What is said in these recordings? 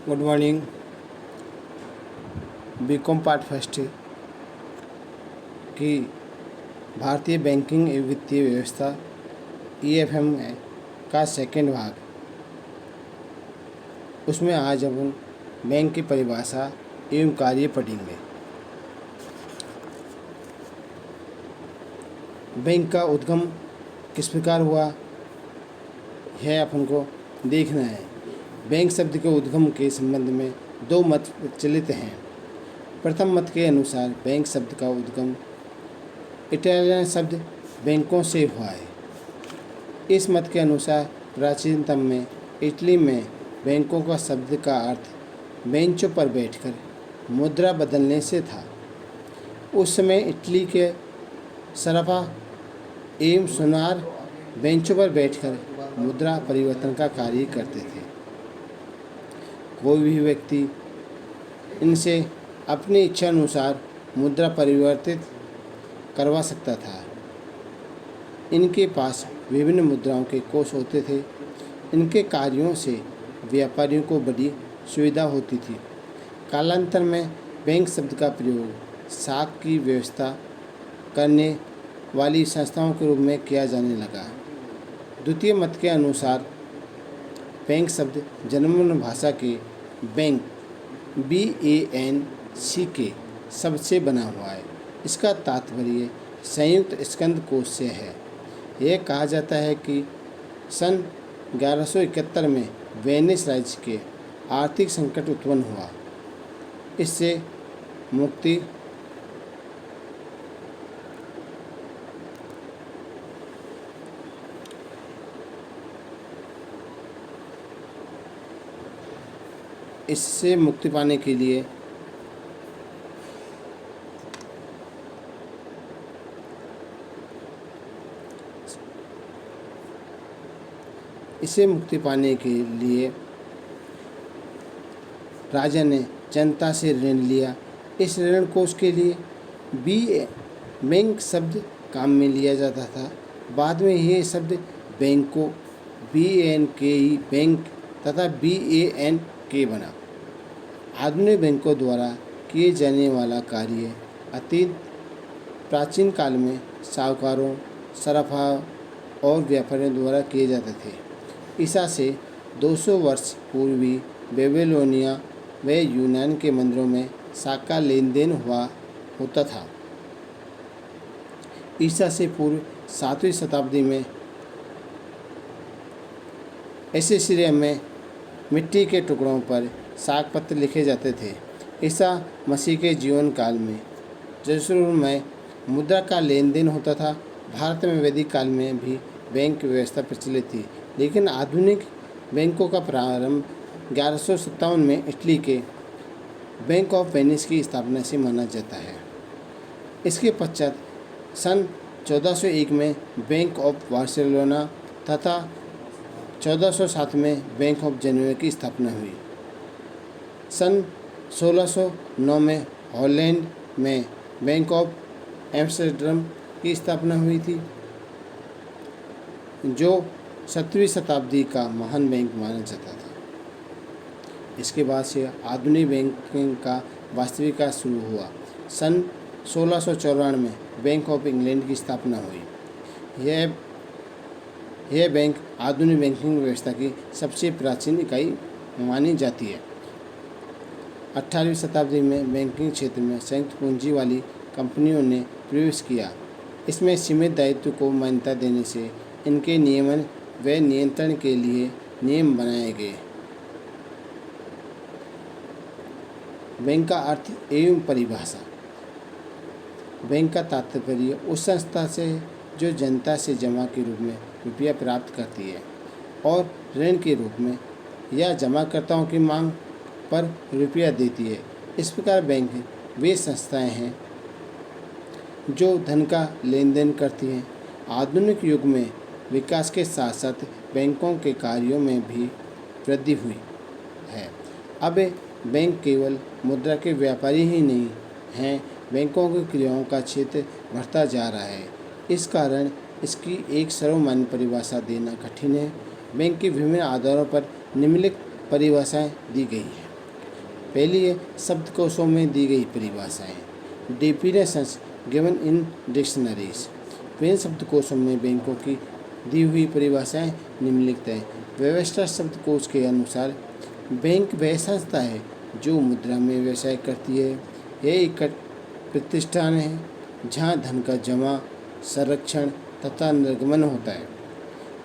Good morning. BCom part first की भारतीय banking एवं वित्तीय व्यवस्था EFM का सेकंड भाग। उसमें आज अपन बैंक की परिभाषा एवं कार्य पढ़ेंगे। बैंक का उद्गम किस प्रकार हुआ है अपन को देखना है। बैंक शब्द के उद्गम के संबंध में दो मत प्रचलित हैं। प्रथम मत के अनुसार बैंक शब्द का उद्गम इटालियन शब्द बैंकों से हुआ है। इस मत के अनुसार प्राचीनतम में इटली में बैंकों का शब्द का अर्थ बेंचों पर बैठकर मुद्रा बदलने से था। उस समय इटली के सराफा एवं सुनार बेंचों पर बैठकर मुद्रा परिवर्तन का कार्य करते थे। कोई भी व्यक्ति इनसे अपनी इच्छा अनुसार मुद्रा परिवर्तित करवा सकता था। इनके पास विभिन्न मुद्राओं के कोष होते थे। इनके कार्यों से व्यापारियों को बड़ी सुविधा होती थी। कालांतर में बैंक शब्द का प्रयोग साख की व्यवस्था करने वाली संस्थाओं के रूप में किया जाने लगा। द्वितीय मत के अनुसार बैंक शब्द जर्मन भाषा के बैंक BANC शब्द से बना हुआ है। इसका तात्पर्य संयुक्त स्कंद कोश से है। यह कहा जाता है कि सन 1171 में वेनिस राज्य के आर्थिक संकट उत्पन्न हुआ। इससे मुक्ति पाने के लिए राजा ने जनता से ऋण लिया। इस ऋण कोष के लिए बैंक शब्द काम में लिया जाता था। बाद में यह शब्द बैंकों BANKE बैंक तथा BANK बना। आधुनिक बैंकों द्वारा किए जाने वाला कार्य अतीत प्राचीन काल में साहूकारों, सराफा और व्यापारियों द्वारा किए जाते थे। ईसा से 200 वर्ष पूर्वी बेबीलोनिया व यूनान के मंदिरों में साख का लेन देन होता था। ईसा से पूर्व 7वीं शताब्दी में एसिसिरिया में मिट्टी के टुकड़ों पर साख पत्र लिखे जाते थे। ईसा मसीह के जीवन काल में यरूशलेम में मुद्रा का लेन देन होता था। भारत में वैदिक काल में भी बैंक व्यवस्था प्रचलित थी, लेकिन आधुनिक बैंकों का प्रारंभ 1157 में इटली के बैंक ऑफ वेनिस की स्थापना से माना जाता है। इसके पश्चात सन 1401 में बैंक ऑफ बार्सिलोना तथा 1407 में बैंक ऑफ जेनेवा की स्थापना हुई। सन 1609 में हॉलैंड में बैंक ऑफ एम्स्टर्डम की स्थापना हुई थी, जो 7वीं शताब्दी का महान बैंक माना जाता था। इसके बाद से आधुनिक बैंकिंग का वास्तविक विकास शुरू हुआ। सन 1694 में बैंक ऑफ इंग्लैंड की स्थापना हुई। यह बैंक आधुनिक बैंकिंग व्यवस्था की सबसे प्राचीन इकाई मानी जाती है। 18वीं शताब्दी में बैंकिंग क्षेत्र में संयुक्त पूंजी वाली कंपनियों ने प्रवेश किया। इसमें सीमित दायित्व को मान्यता देने से इनके नियमन व नियंत्रण के लिए नियम बनाए गए। बैंक का अर्थ एवं परिभाषा। बैंक का तात्पर्य उस संस्था से जो जनता से जमा के रूप में रुपया प्राप्त करती है और ऋण के रूप में या जमाकर्ताओं की मांग पर रुपया देती है। इस प्रकार बैंक वे संस्थाएं हैं जो धन का लेन देन करती हैं। आधुनिक युग में विकास के साथ साथ बैंकों के कार्यों में भी वृद्धि हुई है। अब बैंक केवल मुद्रा के व्यापारी ही नहीं हैं, बैंकों की क्रियाओं का क्षेत्र बढ़ता जा रहा है। इस कारण इसकी एक सर्वमान्य परिभाषा देना कठिन है। बैंक के विभिन्न आधारों पर निम्नलिखित परिभाषाएं दी गई हैं। पहली है शब्दकोशों में दी गई परिभाषाएँ, डेफिनेशंस गिवन इन डिक्शनरीज। विभिन्न शब्दकोशों में बैंकों की दी हुई परिभाषाएँ निम्नलिखित हैं। व्यवस्था शब्दकोश के अनुसार बैंक वह संस्था है जो मुद्रा में व्यवसाय करती है। यह एक प्रतिष्ठान है जहाँ धन का जमा, संरक्षण तथा निर्गमन होता है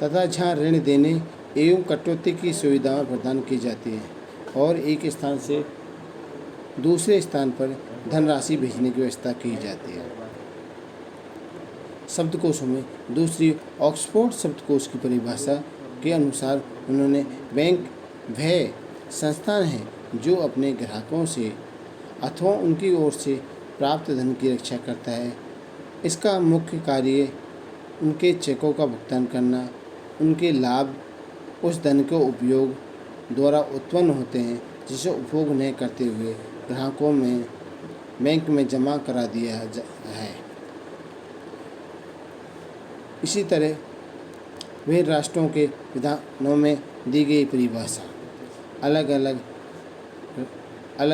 तथा जहाँ ऋण देने एवं कटौती की सुविधाएं प्रदान की जाती हैं और एक स्थान से दूसरे स्थान पर धनराशि भेजने की व्यवस्था की जाती है। शब्दकोशों में दूसरी ऑक्सफोर्ड शब्दकोश की परिभाषा के अनुसार उन्होंने बैंक वह संस्थान है जो अपने ग्राहकों से अथवा उनकी ओर से प्राप्त धन की रक्षा करता है। इसका मुख्य कार्य उनके चेकों का भुगतान करना, उनके लाभ उस धन के उपयोग द्वारा उत्पन्न होते हैं जिसे उपभोग नहीं करते हुए ग्राहकों में बैंक में जमा करा दिया है। इसी तरह विभिन्न राष्ट्रों के विधानों में दी गई परिभाषा अलग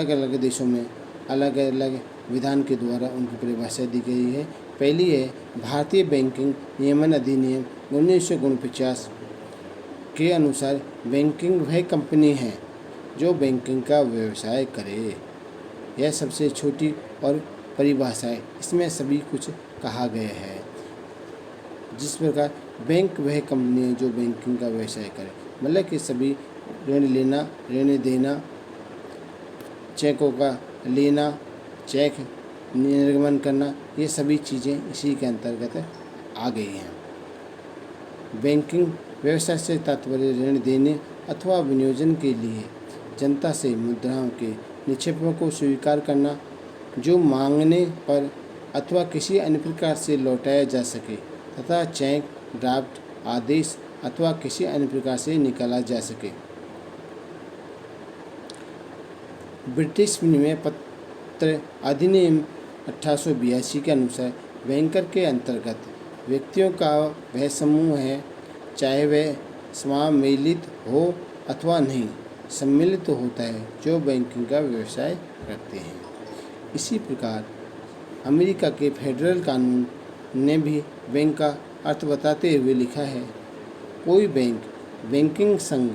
अलग देशों में अलग अलग विधान के द्वारा उनकी परिभाषा दी गई है। पहली है भारतीय बैंकिंग नियमन अधिनियम 1949 के अनुसार बैंकिंग वह कंपनी है जो बैंकिंग का व्यवसाय करे। यह सबसे छोटी और परिभाषा है, इसमें सभी कुछ कहा गया है। जिस प्रकार बैंक वह कंपनी है जो बैंकिंग का व्यवसाय करे, मतलब कि सभी ऋण लेना, ऋण देना, चेकों का लेना, चेक निर्गमन करना, ये सभी चीज़ें इसी के अंतर्गत आ गई हैं। बैंकिंग व्यवसाय से तात्पर्य ऋण देने अथवा विनियोजन के लिए जनता से मुद्राओं के निक्षेपों को स्वीकार करना जो मांगने पर अथवा किसी अन्य प्रकार से लौटाया जा सके तथा चेक, ड्राफ्ट, आदेश अथवा किसी अन्य प्रकार से निकाला जा सके। ब्रिटिश विनिमय पत्र अधिनियम 1882 के अनुसार बैंकर के अंतर्गत व्यक्तियों का वह समूह है, चाहे वह सम्मिलित हो अथवा नहीं सम्मिलित होता है, जो बैंकिंग का व्यवसाय करते हैं। इसी प्रकार अमेरिका के फेडरल कानून ने भी बैंक का अर्थ बताते हुए लिखा है, कोई बैंक, बैंकिंग संघ,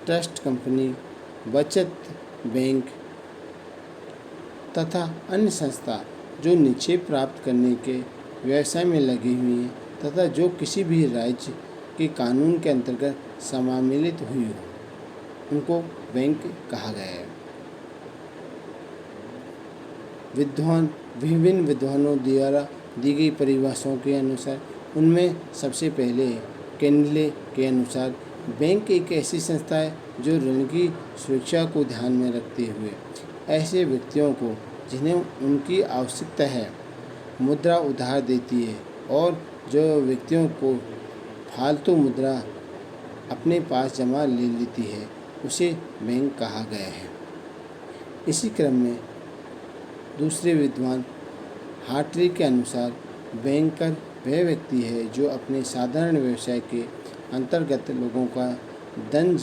ट्रस्ट कंपनी, बचत बैंक तथा अन्य संस्था जो निक्षेप प्राप्त करने के व्यवसाय में लगी हुई हैं तथा जो किसी भी राज्य के कानून के अंतर्गत सम्मिलित हुई हो, उनको बैंक कहा गया है। विभिन्न विद्वानों द्वारा दी गई परिभाषाओं के अनुसार उनमें सबसे पहले कैनले के अनुसार बैंक एक ऐसी संस्था है जो ऋण की सुरक्षा को ध्यान में रखते हुए ऐसे व्यक्तियों को जिन्हें उनकी आवश्यकता है मुद्रा उधार देती है और जो व्यक्तियों को फालतू मुद्रा अपने पास जमा ले लेती है उसे बैंक कहा गया है। इसी क्रम में दूसरे विद्वान हार्टली के अनुसार बैंकर वह व्यक्ति है जो अपने साधारण व्यवसाय के अंतर्गत लोगों का धन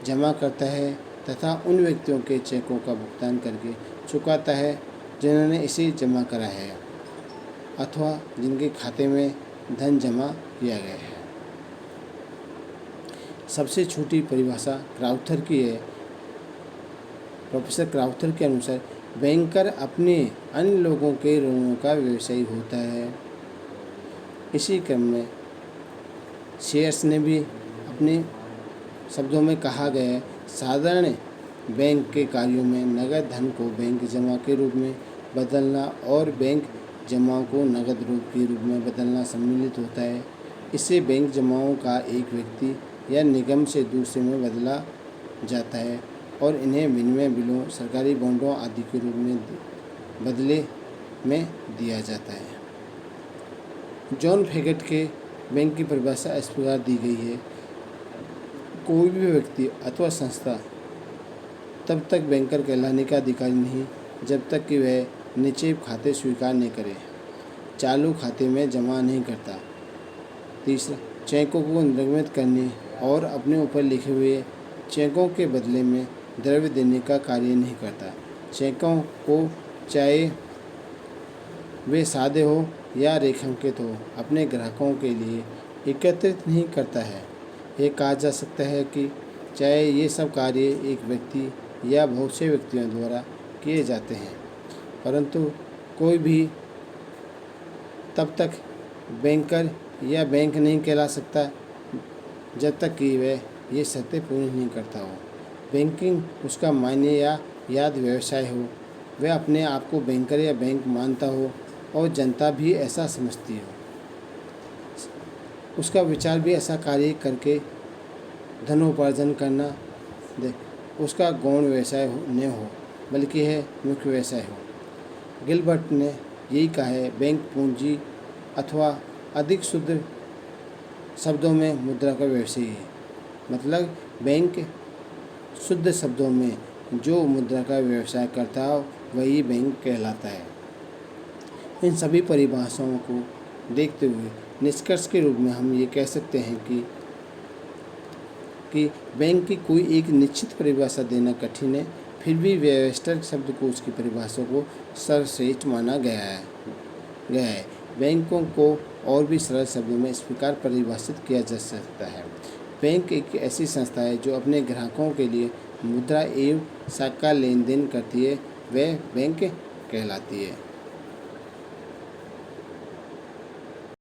जमा करता है तथा उन व्यक्तियों के चेकों का भुगतान करके चुकाता है जिन्होंने इसे जमा करा है अथवा जिनके खाते में धन जमा किया गया है। सबसे छोटी परिभाषा क्राउथर की है। प्रोफेसर क्राउथर के अनुसार बैंकर अपने अन्य लोगों के ऋणों का व्यवसायी होता है। इसी क्रम में शेयर्स ने भी अपने शब्दों में कहा गया है, साधारण बैंक के कार्यों में नगद धन को बैंक जमा के रूप में बदलना और बैंक जमाओं को नगद रूप के रूप में बदलना सम्मिलित होता है। इससे बैंक जमाओं का एक व्यक्ति या निगम से दूसरे में बदला जाता है और इन्हें विनिमय बिलों, सरकारी बॉन्डों आदि के रूप में बदले में दिया जाता है। जॉन फैगट के बैंक की परिभाषा इस प्रकार दी गई है, कोई भी व्यक्ति अथवा संस्था तब तक बैंकर कहलाने का अधिकारी नहीं जब तक कि वह निक्षेप खाते स्वीकार नहीं करे, चालू खाते में जमा नहीं करता। तीसरा, चेकों को निर्गमित करने और अपने ऊपर लिखे हुए चेकों के बदले में द्रव्य देने का कार्य नहीं करता। चेकों को चाहे वे सादे हो या रेखांकित हो, अपने ग्राहकों के लिए एकत्रित नहीं करता है। ये कहा जा सकता है कि चाहे ये सब कार्य एक व्यक्ति या बहुत से व्यक्तियों द्वारा किए जाते हैं, परंतु कोई भी तब तक बैंकर या बैंक नहीं कहला सकता जब तक कि वह ये शर्तें पूरी नहीं करता हो। बैंकिंग उसका मायने या याद व्यवसाय हो, वह अपने आप को बैंकर या बैंक मानता हो और जनता भी ऐसा समझती हो। उसका विचार भी ऐसा कार्य करके धनोपार्जन करना उसका गौण व्यवसाय न हो, बल्कि है मुख्य व्यवसाय हो। गिलबर्ट ने यही कहा है, बैंक पूंजी अथवा अधिक शुद्ध शब्दों में मुद्रा का व्यवसाय है। मतलब बैंक शुद्ध शब्दों में जो मुद्रा का व्यवसाय करता है वही बैंक कहलाता है। इन सभी परिभाषाओं को देखते हुए निष्कर्ष के रूप में हम ये कह सकते हैं कि बैंक की कोई एक निश्चित परिभाषा देना कठिन है, फिर भी व्यवस्थित शब्द को उसकी परिभाषा को सर्वश्रेष्ठ माना गया है। बैंकों को और भी सरल शब्दों में इस प्रकार परिभाषित किया जा सकता है। बैंक एक ऐसी संस्था है जो अपने ग्राहकों के लिए मुद्रा एवं साख का लेन देन करती है, वह बैंक कहलाती है।